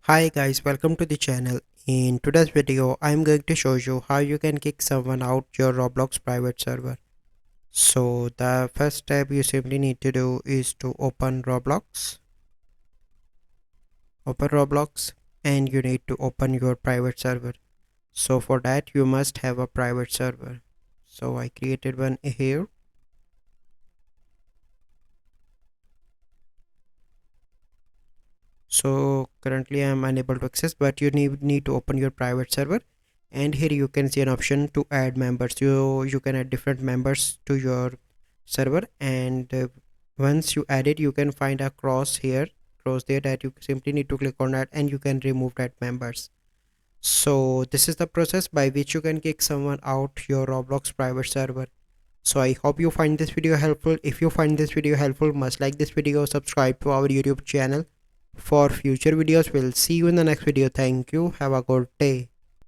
Hi guys, welcome to the channel. In today's video, I'm going to show you how you can kick someone out your Roblox private server. So the first step you simply need to do is to open Roblox. Open Roblox and you need to open your private server. So for that you must have a private server. So I created one here. So currently I am unable to access, but you need to open your private server, and here you can see an option to add members. You can add different members to your server, and once you add it you can find a cross there that you simply need to click on that and you can remove that members. So this is the process by which you can kick someone out your Roblox private server. So I hope you find this video helpful. If you find this video helpful, must like this video, subscribe to our YouTube channel for future videos. We'll see you in the next video. Thank you. Have a good day.